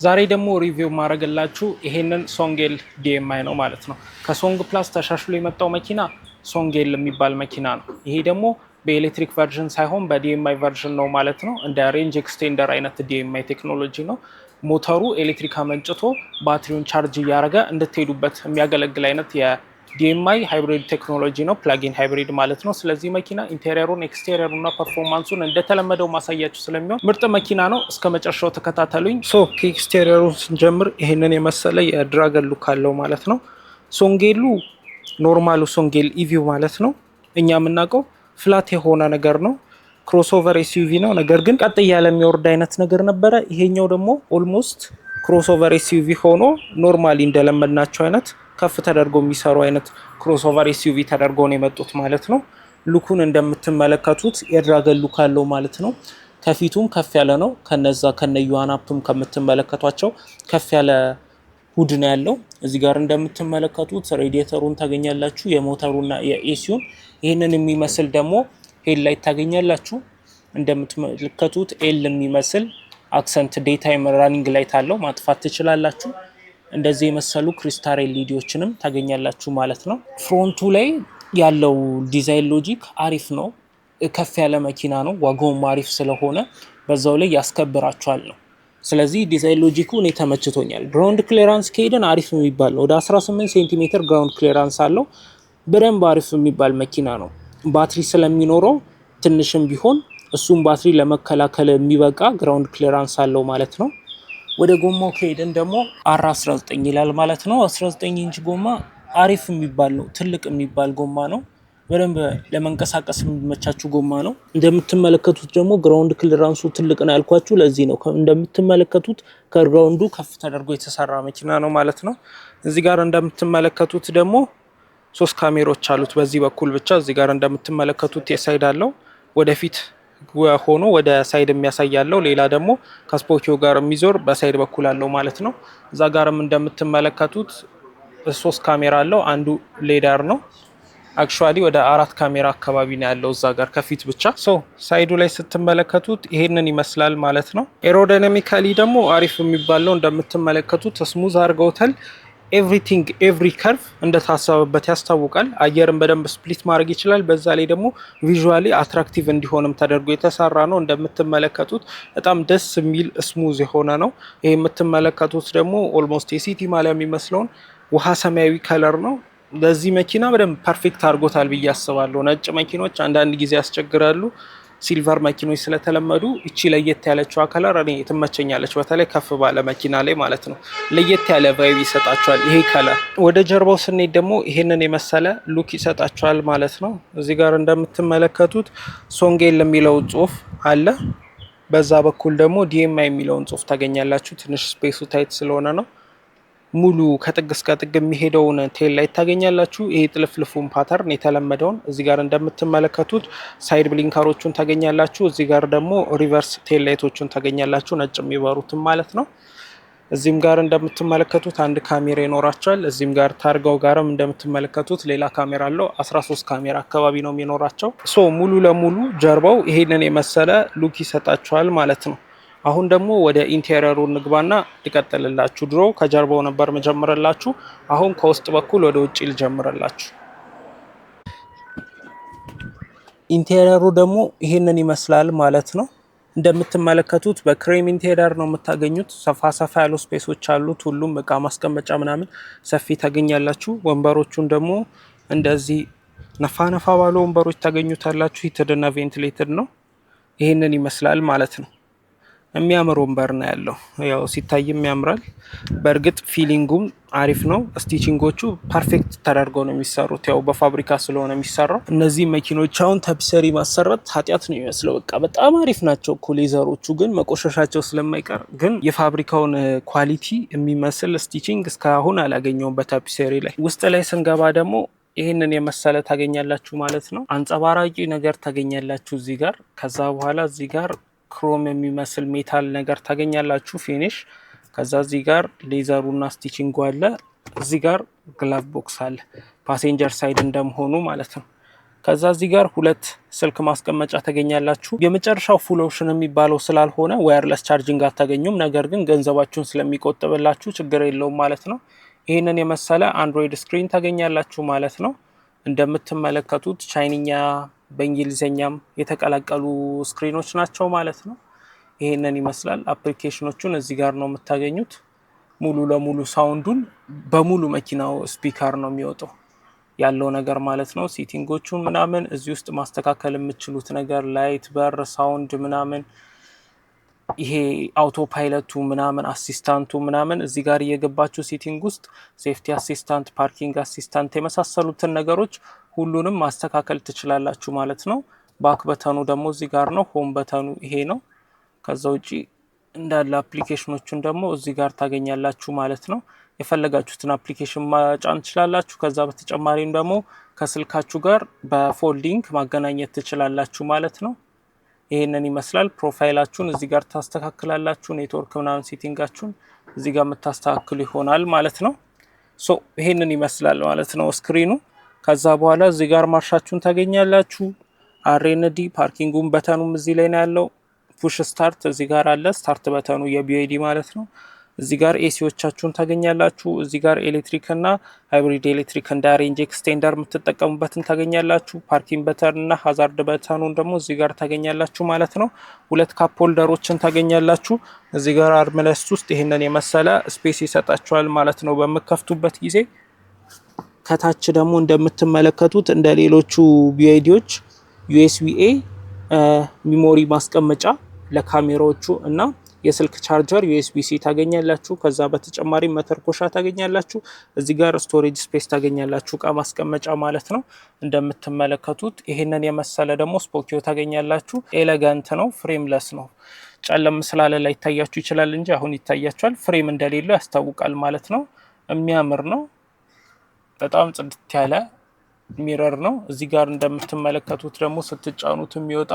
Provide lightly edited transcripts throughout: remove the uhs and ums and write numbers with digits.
ዛሬ ደግሞ ሪቪው ማድረግላችሁ ይሄንን ሶንጌል ዲኤምአይ ነው ማለት ነው። ከሶንግ ፕላስ ተሻሽሎ የመጣው መኪና ሶንጌል የሚባል መኪና ነው። ይሄ ደግሞ በኤሌክትሪክ ቨርዥን ሳይሆን በዲኤምአይ ቨርዥን ነው ማለት ነው። እንደ ሬንጅ ኤክስቴንደር አይነት ዲኤምአይ ቴክኖሎጂ ነው። ሞተሩ ኤሌክትሪክ አመንጭቶ ባትሪውን ቻርጅ እያደረገ እንድትሄዱበት የሚያገለግል አይነት ዲኤምአይ ሃይብሪድ ቴክኖሎጂ ነው። ፕላጊን ሃይብሪድ ማለት ነው። ስለዚህ መኪና ኢንቴሪየሩን፣ ኤክስቴሪየሩን እና ፐርፎርማንሱን እንደተለመደው ማሳያችሁ ስለሚሆን ምርጥ መኪና ነው። እስከ መጨረሻው ተከታተሉኝ። ከኤክስቴሪየሩን ስንጀምር ይሄንን የመሰለ የድራገን ሉክ አለው ማለት ነው። ሶንጌሉ ኖርማሉ ሶንጌል ኢቪው ማለት ነው። እኛ የምናውቀው ፍላት የሆነ ነገር ነው። ክሮስኦቨር ኤስዩቪ ነው። ነገር ግን ቀጥ እያለ የሚወርድ አይነት ነገር ነበረ። ይሄኛው ደግሞ ኦልሞስት ክሮስኦቨር ኤስዩቪ ሆኖ ኖርማሊ እንደለመድናቸው አይነት ከፍ ተደርጎ የሚሰሩ አይነት ክሮስኦቨር ኤስዩቪ ተደርጎ ነው የመጡት ማለት ነው። ሉኩን እንደምትመለከቱት የድራገን ሉክ አለው ማለት ነው። ከፊቱም ከፍ ያለ ነው። ከነዛ ከነዩዋናፕም ከምትመለከቷቸው ከፍ ያለ ሁድ ነው ያለው። እዚህ ጋር እንደምትመለከቱት ሬዲየተሩን ታገኛላችሁ፣ የሞተሩና የኤሲዩን። ይህንን የሚመስል ደግሞ ሄድ ላይት ታገኛላችሁ። እንደምትመለከቱት ኤል የሚመስል አክሰንት ዴይታይም ራኒንግ ላይት አለው፣ ማጥፋት ትችላላችሁ። እንደዚህ የመሰሉ ክሪስታል ኤልኢዲዎችንም ታገኛላችሁ ማለት ነው። ፍሮንቱ ላይ ያለው ዲዛይን ሎጂክ አሪፍ ነው። ከፍ ያለ መኪና ነው። ዋጋውም አሪፍ ስለሆነ በዛው ላይ ያስከብራችኋል ነው። ስለዚህ ዲዛይን ሎጂኩ እኔ ተመችቶኛል። ግራውንድ ክሊራንስ ከሄደን አሪፍ የሚባል ነው። ወደ 18 ሴንቲሜትር ግራውንድ ክሊራንስ አለው። በደንብ አሪፍ የሚባል መኪና ነው። ባትሪ ስለሚኖረው ትንሽም ቢሆን እሱም ባትሪ ለመከላከል የሚበቃ ግራውንድ ክሊራንስ አለው ማለት ነው። ወደ ጎማው ከሄደን ደግሞ R19 ይላል ማለት ነው። 19 ኢንች ጎማ አሪፍ የሚባል ነው። ትልቅ የሚባል ጎማ ነው። በደንብ ለመንቀሳቀስ የሚመቻችሁ ጎማ ነው። እንደምትመለከቱት ደግሞ ግራውንድ ክሊራንሱ ትልቅ ነው ያልኳችሁ ለዚህ ነው። እንደምትመለከቱት ከግራውንዱ ከፍ ተደርጎ የተሰራ መኪና ነው ማለት ነው። እዚህ ጋር እንደምትመለከቱት ደግሞ 3 ካሜሮች አሉት በዚህ በኩል ብቻ። እዚህ ጋር እንደምትመለከቱት የሳይድ አለው ወደፊት ሆኖ ወደ ሳይድ የሚያሳያለው፣ ሌላ ደግሞ ከስፖኪዮ ጋር የሚዞር በሳይድ በኩል አለው ማለት ነው። እዛ ጋርም እንደምትመለከቱት 3 ካሜራ አለው። አንዱ ሌዳር ነው። አክቹአሊ ወደ 4 ካሜራ አካባቢ ነው ያለው እዛ ጋር ከፊት ብቻ። ሳይዱ ላይ ስትመለከቱት ይሄንን ይመስላል ማለት ነው። ኤሮዳይናሚካሊ ደግሞ አሪፍ የሚባል ነው። እንደምትመለከቱት ስሙዝ አድርገውታል። ኤቭሪቲንግ ኤቭሪ ከርቭ እንደታሰበበት ያስታውቃል። አየርን በደንብ ስፕሊት ማድረግ ይችላል። በዛ ላይ ደግሞ ቪዥዋሊ አትራክቲቭ እንዲሆንም ተደርጎ የተሰራ ነው። እንደምትመለከቱት በጣም ደስ የሚል ስሙዝ የሆነ ነው። ይሄ የምትመለከቱት ደግሞ ኦልሞስት የሲቲ ማሊያ የሚመስለውን ውሃ ሰማያዊ ከለር ነው። ለዚህ መኪና በደንብ ፐርፌክት አድርጎታል ብዬ አስባለሁ። ነጭ መኪኖች አንዳንድ ጊዜ ያስቸግራሉ። ሲልቨር መኪኖች ስለተለመዱ እቺ ለየት ያለችው ከለር እኔ ትመቸኛለች። በተለይ ከፍ ባለ መኪና ላይ ማለት ነው። ለየት ያለ ቫይብ ይሰጣቸዋል ይሄ ከለር። ወደ ጀርባው ስንሄድ ደግሞ ይሄንን የመሰለ ሉክ ይሰጣቸዋል ማለት ነው። እዚህ ጋር እንደምትመለከቱት ሶንጌል የሚለው ጽሁፍ አለ። በዛ በኩል ደግሞ ዲኤምአይ የሚለውን ጽሁፍ ታገኛላችሁ። ትንሽ ስፔሱ ታይት ስለሆነ ነው። ሙሉ ከጥግ እስከ ጥግ የሚሄደውን ቴል ላይ ታገኛላችሁ። ይሄ ጥልፍልፉን ፓተርን የተለመደውን እዚህ ጋር እንደምትመለከቱት ሳይድ ብሊንከሮቹን ታገኛላችሁ። እዚህ ጋር ደግሞ ሪቨርስ ቴል ላይቶቹን ታገኛላችሁ፣ ነጭ የሚበሩትም ማለት ነው። እዚህም ጋር እንደምትመለከቱት አንድ ካሜራ ይኖራቸዋል። እዚህም ጋር ታርጋው ጋርም እንደምትመለከቱት ሌላ ካሜራ አለው። 13 ካሜራ አካባቢ ነው የሚኖራቸው። ሙሉ ለሙሉ ጀርባው ይሄንን የመሰለ ሉክ ይሰጣቸዋል ማለት ነው። አሁን ደግሞ ወደ ኢንቴሪየሩ ንግባና ልቀጥልላችሁ። ድሮ ከጀርባው ነበር መጀመረላችሁ። አሁን ከውስጥ በኩል ወደ ውጭ ልጀምረላችሁ። ኢንቴሪየሩ ደግሞ ይሄንን ይመስላል ማለት ነው። እንደምትመለከቱት በክሬም ኢንቴሪየር ነው የምታገኙት። ሰፋ ሰፋ ያሉ ስፔሶች አሉት። ሁሉም እቃ ማስቀመጫ ምናምን ሰፊ ታገኛላችሁ። ወንበሮቹን ደግሞ እንደዚህ ነፋ ነፋ ባሉ ወንበሮች ታገኙታላችሁ። ሂትድና ቬንቲሌትድ ነው። ይሄንን ይመስላል ማለት ነው። የሚያምር ወንበር ነው ያለው። ያው ሲታይም ያምራል። በእርግጥ ፊሊንጉም አሪፍ ነው። ስቲቺንጎቹ ፐርፌክት ተደርገው ነው የሚሰሩት። ያው በፋብሪካ ስለሆነ የሚሰራው። እነዚህ መኪኖች አሁን ታፒሰሪ ማሰራት ኃጢአት ነው የሚመስለው። በቃ በጣም አሪፍ ናቸው እኮ ሌዘሮቹ፣ ግን መቆሸሻቸው ስለማይቀር ግን የፋብሪካውን ኳሊቲ የሚመስል ስቲቺንግ እስካሁን አላገኘውም በታፒሰሪ ላይ። ውስጥ ላይ ስንገባ ደግሞ ይህንን የመሰለ ታገኛላችሁ ማለት ነው። አንጸባራቂ ነገር ታገኛላችሁ እዚህ ጋር። ከዛ በኋላ እዚህ ጋር ክሮም የሚመስል ሜታል ነገር ታገኛላችሁ ፊኒሽ። ከዛ እዚህ ጋር ሌዘሩና ስቲቺንጉ አለ። እዚህ ጋር ግላቭ ቦክስ አለ ፓሴንጀር ሳይድ እንደመሆኑ ማለት ነው። ከዛ እዚህ ጋር ሁለት ስልክ ማስቀመጫ ታገኛላችሁ። የመጨረሻው ፉል ኦፕሽን የሚባለው ስላልሆነ ዋየርለስ ቻርጂንግ አታገኙም። ነገር ግን ገንዘባችሁን ስለሚቆጥብላችሁ ችግር የለውም ማለት ነው። ይህንን የመሰለ አንድሮይድ ስክሪን ታገኛላችሁ ማለት ነው። እንደምትመለከቱት ቻይንኛ በእንግሊዘኛም የተቀላቀሉ ስክሪኖች ናቸው ማለት ነው። ይሄንን ይመስላል። አፕሊኬሽኖቹን እዚህ ጋር ነው የምታገኙት። ሙሉ ለሙሉ ሳውንዱን በሙሉ መኪናው ስፒከር ነው የሚወጣው ያለው ነገር ማለት ነው። ሴቲንጎቹን ምናምን እዚህ ውስጥ ማስተካከል የምትችሉት ነገር ላይት፣ በር፣ ሳውንድ ምናምን ይሄ አውቶ ፓይለቱ ምናምን አሲስታንቱ ምናምን እዚህ ጋር እየገባችሁ ሴቲንግ ውስጥ ሴፍቲ አሲስታንት፣ ፓርኪንግ አሲስታንት የመሳሰሉትን ነገሮች ሁሉንም ማስተካከል ትችላላችሁ ማለት ነው። ባክ በተኑ ደግሞ እዚህ ጋር ነው። ሆም በተኑ ይሄ ነው። ከዛ ውጪ እንዳለ አፕሊኬሽኖቹን ደግሞ እዚህ ጋር ታገኛላችሁ ማለት ነው። የፈለጋችሁትን አፕሊኬሽን ማጫን ትችላላችሁ። ከዛ በተጨማሪም ደግሞ ከስልካችሁ ጋር በፎልዲንግ ማገናኘት ትችላላችሁ ማለት ነው። ይሄንን ይመስላል። ፕሮፋይላችሁን እዚህ ጋር ታስተካክላላችሁ። ኔትወርክ ምናምን ሴቲንጋችሁን እዚህ ጋር የምታስተካክሉ ይሆናል ማለት ነው። ሶ ይሄንን ይመስላል ማለት ነው ስክሪኑ። ከዛ በኋላ እዚህ ጋር ማርሻችሁን ታገኛላችሁ። አርኤንዲ ፓርኪንጉን በተኑም እዚህ ላይ ነው ያለው። ፑሽ ስታርት እዚህ ጋር አለ። ስታርት በተኑ የቢዩዲ ማለት ነው። እዚህ ጋር ኤሲዎቻችሁን ታገኛላችሁ። እዚህ ጋር ኤሌክትሪክ እና ሃይብሪድ ኤሌክትሪክ እንደ ሬንጅ ኤክስቴንደር የምትጠቀሙበትን ታገኛላችሁ። ፓርኪንግ በተን እና ሃዛርድ በተኑን ደግሞ እዚህ ጋር ታገኛላችሁ ማለት ነው። ሁለት ካፕ ሆልደሮችን ታገኛላችሁ። እዚህ ጋር አርምለስ ውስጥ ይህንን የመሰለ ስፔስ ይሰጣችኋል ማለት ነው በምከፍቱበት ጊዜ። ከታች ደግሞ እንደምትመለከቱት እንደ ሌሎቹ ቢዩዲዎች ዩኤስቢኤ ሚሞሪ ማስቀመጫ ለካሜራዎቹ እና የስልክ ቻርጀር ዩኤስቢ-ሲ ታገኛላችሁ። ከዛ በተጨማሪ መተርኮሻ ታገኛላችሁ። እዚህ ጋር ስቶሬጅ ስፔስ ታገኛላችሁ፣ እቃ ማስቀመጫ ማለት ነው። እንደምትመለከቱት ይሄንን የመሰለ ደግሞ ስፖኪዮ ታገኛላችሁ። ኤሌጋንት ነው፣ ፍሬምለስ ነው። ጨለም ስላለ ላይ ይታያችሁ ይችላል እንጂ አሁን ይታያችኋል። ፍሬም እንደሌለው ያስታውቃል ማለት ነው። የሚያምር ነው። በጣም ጽድት ያለ ሚረር ነው። እዚህ ጋር እንደምትመለከቱት ደግሞ ስትጫኑት የሚወጣ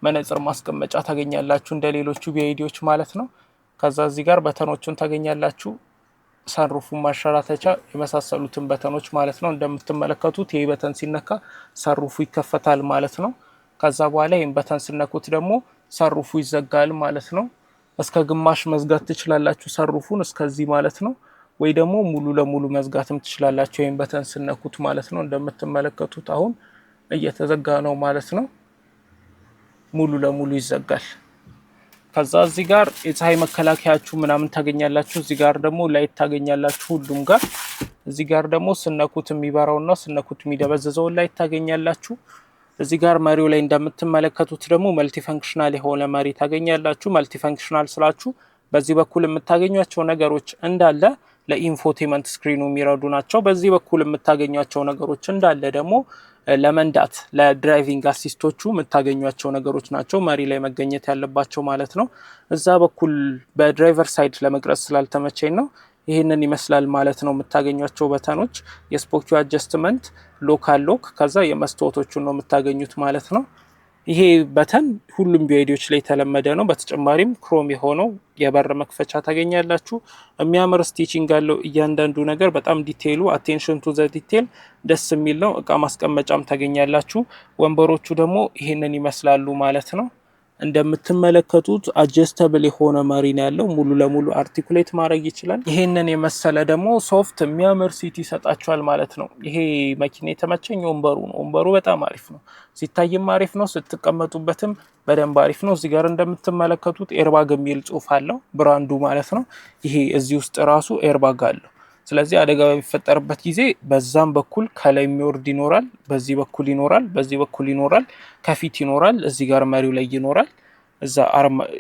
መነጽር ማስቀመጫ ታገኛላችሁ እንደ ሌሎቹ ቢዩዲዎች ማለት ነው። ከዛ እዚህ ጋር በተኖቹን ታገኛላችሁ። ሰንሩፉ ማሸራተቻ የመሳሰሉትን በተኖች ማለት ነው። እንደምትመለከቱት ይሄ በተን ሲነካ ሰንሩፉ ይከፈታል ማለት ነው። ከዛ በኋላ ይሄን በተን ስነኩት ደግሞ ሰንሩፉ ይዘጋል ማለት ነው። እስከ ግማሽ መዝጋት ትችላላችሁ ሰንሩፉን እስከዚህ ማለት ነው። ወይ ደግሞ ሙሉ ለሙሉ መዝጋትም ትችላላችሁ ይሄን በተን ስነኩት ማለት ነው። እንደምትመለከቱት አሁን እየተዘጋ ነው ማለት ነው። ሙሉ ለሙሉ ይዘጋል። ከዛ እዚህ ጋር የፀሐይ መከላከያችሁ ምናምን ታገኛላችሁ። እዚህ ጋር ደግሞ ላይት ታገኛላችሁ ሁሉም ጋር። እዚህ ጋር ደግሞ ስነኩት የሚበራውና ስነኩት የሚደበዘዘውን ላይት ታገኛላችሁ። እዚህ ጋር መሪው ላይ እንደምትመለከቱት ደግሞ መልቲ ፈንክሽናል የሆነ መሪ ታገኛላችሁ። መልቲ ፈንክሽናል ስላችሁ በዚህ በኩል የምታገኟቸው ነገሮች እንዳለ ለኢንፎቴመንት ስክሪኑ የሚረዱ ናቸው። በዚህ በኩል የምታገኟቸው ነገሮች እንዳለ ደግሞ ለመንዳት ለድራይቪንግ አሲስቶቹ የምታገኟቸው ነገሮች ናቸው። መሪ ላይ መገኘት ያለባቸው ማለት ነው። እዛ በኩል በድራይቨር ሳይድ ለመቅረጽ ስላልተመቸኝ ነው። ይህንን ይመስላል ማለት ነው የምታገኟቸው በተኖች። የስፖኪዮ አጀስትመንት፣ ሎካል ሎክ፣ ከዛ የመስታወቶቹን ነው የምታገኙት ማለት ነው። ይሄ በተን ሁሉም ቢዩዲዎች ላይ የተለመደ ነው። በተጨማሪም ክሮም የሆነው የበር መክፈቻ ታገኛላችሁ። የሚያምር ስቲቺንግ አለው እያንዳንዱ ነገር በጣም ዲቴይሉ አቴንሽን ቱ ዘ ዲቴይል ደስ የሚል ነው። እቃ ማስቀመጫም ታገኛላችሁ። ወንበሮቹ ደግሞ ይሄንን ይመስላሉ ማለት ነው። እንደምትመለከቱት አጀስተብል የሆነ መሪ ነው ያለው። ሙሉ ለሙሉ አርቲኩሌት ማድረግ ይችላል። ይሄንን የመሰለ ደግሞ ሶፍት የሚያምር ሲት ይሰጣችኋል ማለት ነው። ይሄ መኪና የተመቸኝ ወንበሩ ነው። ወንበሩ በጣም አሪፍ ነው። ሲታይም አሪፍ ነው። ስትቀመጡበትም በደንብ አሪፍ ነው። እዚህ ጋር እንደምትመለከቱት ኤርባግ የሚል ጽሁፍ አለው ብራንዱ ማለት ነው። ይሄ እዚህ ውስጥ ራሱ ኤርባግ አለው። ስለዚህ አደጋ በሚፈጠርበት ጊዜ በዛም በኩል ከላይ የሚወርድ ይኖራል፣ በዚህ በኩል ይኖራል፣ በዚህ በኩል ይኖራል፣ ከፊት ይኖራል፣ እዚህ ጋር መሪው ላይ ይኖራል። እዛ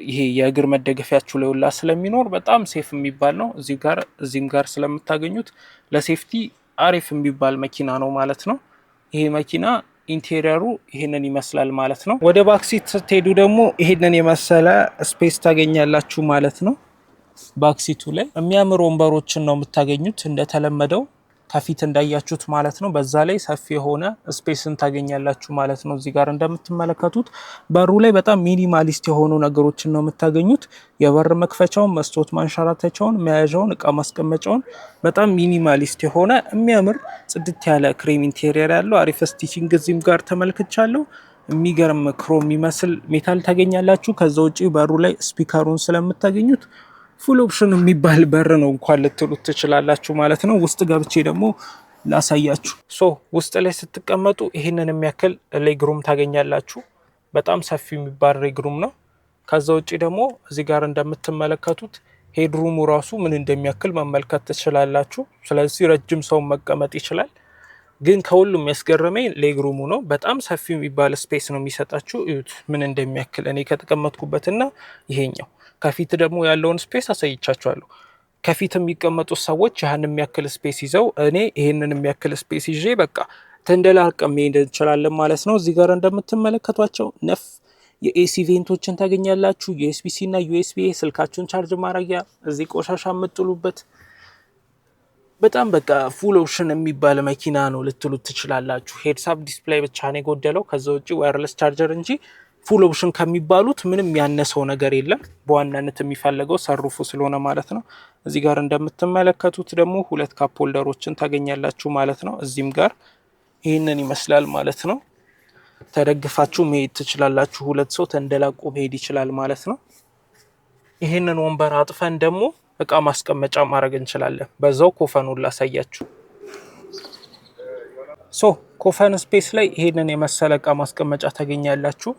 ይሄ የእግር መደገፊያችሁ ላይ ሁላ ስለሚኖር በጣም ሴፍ የሚባል ነው። እዚህም ጋር ስለምታገኙት ለሴፍቲ አሪፍ የሚባል መኪና ነው ማለት ነው። ይሄ መኪና ኢንቴሪየሩ ይሄንን ይመስላል ማለት ነው። ወደ ባክሲት ስትሄዱ ደግሞ ይሄንን የመሰለ ስፔስ ታገኛላችሁ ማለት ነው። ባክሲቱ ላይ የሚያምር ወንበሮችን ነው የምታገኙት እንደተለመደው። ከፊት እንዳያችሁት ማለት ነው። በዛ ላይ ሰፊ የሆነ ስፔስን ታገኛላችሁ ማለት ነው። እዚህ ጋር እንደምትመለከቱት በሩ ላይ በጣም ሚኒማሊስት የሆኑ ነገሮችን ነው የምታገኙት። የበር መክፈቻውን፣ መስታወት ማንሸራተቻውን፣ መያዣውን፣ እቃ ማስቀመጫውን በጣም ሚኒማሊስት የሆነ የሚያምር ጽድት ያለ ክሬም ኢንቴሪየር ያለው አሪፍ ስቲቺንግ እዚህም ጋር ተመልክቻለሁ። የሚገርም ክሮም የሚመስል ሜታል ታገኛላችሁ። ከዛ ውጪ በሩ ላይ ስፒከሩን ስለምታገኙት ፉል ኦፕሽን የሚባል በር ነው እንኳን ልትሉት ትችላላችሁ ማለት ነው። ውስጥ ገብቼ ደግሞ ላሳያችሁ። ውስጥ ላይ ስትቀመጡ ይህንን የሚያክል ሌግሩም ታገኛላችሁ። በጣም ሰፊ የሚባል ሌግሩም ነው። ከዛ ውጭ ደግሞ እዚህ ጋር እንደምትመለከቱት ሄድሩሙ ራሱ ምን እንደሚያክል መመልከት ትችላላችሁ። ስለዚህ ረጅም ሰው መቀመጥ ይችላል። ግን ከሁሉም ያስገረመኝ ሌግሩሙ ነው። በጣም ሰፊ የሚባል ስፔስ ነው የሚሰጣችሁ። እዩት ምን እንደሚያክል እኔ ከተቀመጥኩበትና ይሄኛው ከፊት ደግሞ ያለውን ስፔስ አሳይቻችኋለሁ። ከፊት የሚቀመጡት ሰዎች ያን የሚያክል ስፔስ ይዘው እኔ ይሄንን የሚያክል ስፔስ ይዤ በቃ ተንደላቀም መሄድ እንችላለን ማለት ነው። እዚህ ጋር እንደምትመለከቷቸው ነፍ የኤሲ ቬንቶችን ታገኛላችሁ። ዩኤስቢ ሲ እና ዩኤስቢ ኤ ስልካችሁን ቻርጅ ማድረጊያ፣ እዚህ ቆሻሻ የምጥሉበት በጣም በቃ ፉል ኦፕሽን የሚባል መኪና ነው ልትሉት ትችላላችሁ። ሄድሳፕ ዲስፕሌይ ብቻ ነው የጎደለው። ከዛ ውጭ ዋየርለስ ቻርጀር እንጂ ፉል ኦፕሽን ከሚባሉት ምንም ያነሰው ነገር የለም። በዋናነት የሚፈለገው ሰሩፉ ስለሆነ ማለት ነው። እዚህ ጋር እንደምትመለከቱት ደግሞ ሁለት ካፕ ሆልደሮችን ታገኛላችሁ ማለት ነው። እዚህም ጋር ይህንን ይመስላል ማለት ነው። ተደግፋችሁ መሄድ ትችላላችሁ። ሁለት ሰው ተንደላቆ መሄድ ይችላል ማለት ነው። ይህንን ወንበር አጥፈን ደግሞ እቃ ማስቀመጫ ማድረግ እንችላለን። በዛው ኮፈኑን ላሳያችሁ። ኮፈን ስፔስ ላይ ይሄንን የመሰለ እቃ ማስቀመጫ ታገኛላችሁ።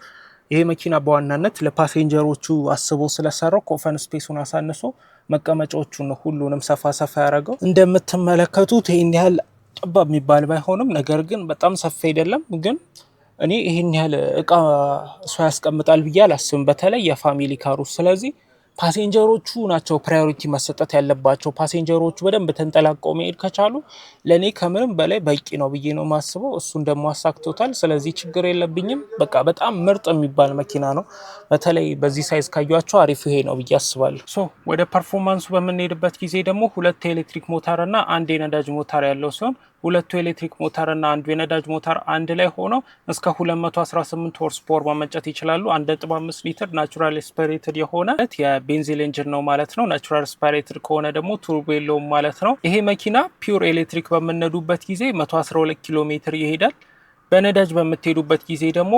ይሄ መኪና በዋናነት ለፓሴንጀሮቹ አስቦ ስለሰራው ኮፈን ስፔሱን አሳንሶ መቀመጫዎቹን ነው ሁሉንም ሰፋ ሰፋ ያደረገው። እንደምትመለከቱት ይሄን ያህል ጠባብ የሚባል ባይሆንም ነገር ግን በጣም ሰፊ አይደለም። ግን እኔ ይሄን ያህል እቃ ሰው ያስቀምጣል ብዬ አላስብም፣ በተለይ የፋሚሊ ካሩ። ስለዚህ ፓሴንጀሮቹ ናቸው ፕራዮሪቲ መሰጠት ያለባቸው። ፓሴንጀሮቹ በደንብ ተንጠላቀው መሄድ ከቻሉ ለእኔ ከምንም በላይ በቂ ነው ብዬ ነው ማስበው። እሱን ደግሞ አሳክቶታል። ስለዚህ ችግር የለብኝም። በቃ በጣም ምርጥ የሚባል መኪና ነው። በተለይ በዚህ ሳይዝ ካዩቸው አሪፍ ይሄ ነው ብዬ አስባለሁ። ወደ ፐርፎርማንሱ በምንሄድበት ጊዜ ደግሞ ሁለት የኤሌክትሪክ ሞተር እና አንድ የነዳጅ ሞተር ያለው ሲሆን ሁለቱ ኤሌክትሪክ ሞተር እና አንዱ የነዳጅ ሞተር አንድ ላይ ሆነው እስከ 218 ሆርስ ፓወር ማመንጨት ይችላሉ። 1.5 ሊትር ናቹራል ስፓይሬትድ የሆነ የቤንዚን ኢንጂን ነው ማለት ነው። ናቹራል ስፓይሬትድ ከሆነ ደግሞ ቱርቦ የለውም ማለት ነው። ይሄ መኪና ፒውር ኤሌክትሪክ በምነዱበት ጊዜ 112 ኪሎ ሜትር ይሄዳል። በነዳጅ በምትሄዱበት ጊዜ ደግሞ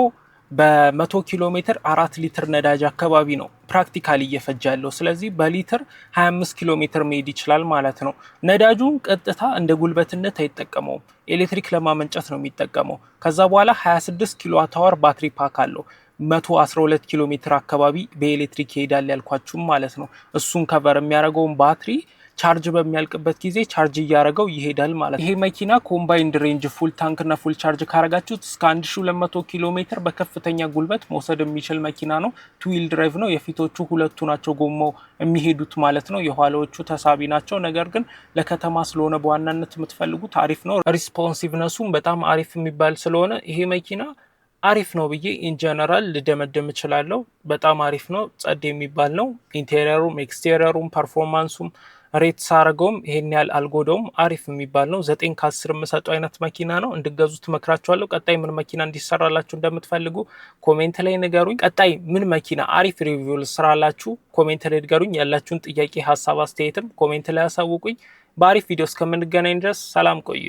በ100 ኪሎ ሜትር 4 ሊትር ነዳጅ አካባቢ ነው ፕራክቲካሊ እየፈጀ ያለው። ስለዚህ በሊትር 25 ኪሎ ሜትር መሄድ ይችላል ማለት ነው። ነዳጁን ቀጥታ እንደ ጉልበትነት አይጠቀመውም፣ ኤሌክትሪክ ለማመንጨት ነው የሚጠቀመው። ከዛ በኋላ 26 ኪሎ ዋት አወር ባትሪ ፓክ አለው። 112 ኪሎ ሜትር አካባቢ በኤሌክትሪክ ይሄዳል ያልኳችሁም ማለት ነው። እሱን ከቨር የሚያደርገውን ባትሪ ቻርጅ በሚያልቅበት ጊዜ ቻርጅ እያደረገው ይሄዳል ማለት ነው። ይሄ መኪና ኮምባይንድ ሬንጅ ፉል ታንክ እና ፉል ቻርጅ ካረጋችሁት እስከ 1200 ኪሎ ሜትር በከፍተኛ ጉልበት መውሰድ የሚችል መኪና ነው። ቱዊል ድራይቭ ነው። የፊቶቹ ሁለቱ ናቸው ጎማው የሚሄዱት ማለት ነው። የኋላዎቹ ተሳቢ ናቸው። ነገር ግን ለከተማ ስለሆነ በዋናነት የምትፈልጉት አሪፍ ነው። ሪስፖንሲቭነሱም በጣም አሪፍ የሚባል ስለሆነ ይሄ መኪና አሪፍ ነው ብዬ ኢንጀነራል ልደመደም እችላለሁ። በጣም አሪፍ ነው። ጸድ የሚባል ነው። ኢንቴሪየሩም ኤክስቴሪየሩም ፐርፎርማንሱም ሬት ሳረገውም ይሄን ያህል አልጎዳውም። አሪፍ የሚባል ነው። 9 ከ10 የምሰጠው አይነት መኪና ነው። እንድገዙት መክራችኋለሁ። ቀጣይ ምን መኪና እንዲሰራላችሁ እንደምትፈልጉ ኮሜንት ላይ ንገሩኝ። ቀጣይ ምን መኪና አሪፍ ሪቪው ልስራላችሁ ኮሜንት ላይ ንገሩኝ። ያላችሁን ጥያቄ፣ ሀሳብ፣ አስተያየትም ኮሜንት ላይ አሳውቁኝ። በአሪፍ ቪዲዮ እስከምንገናኝ ድረስ ሰላም ቆዩ።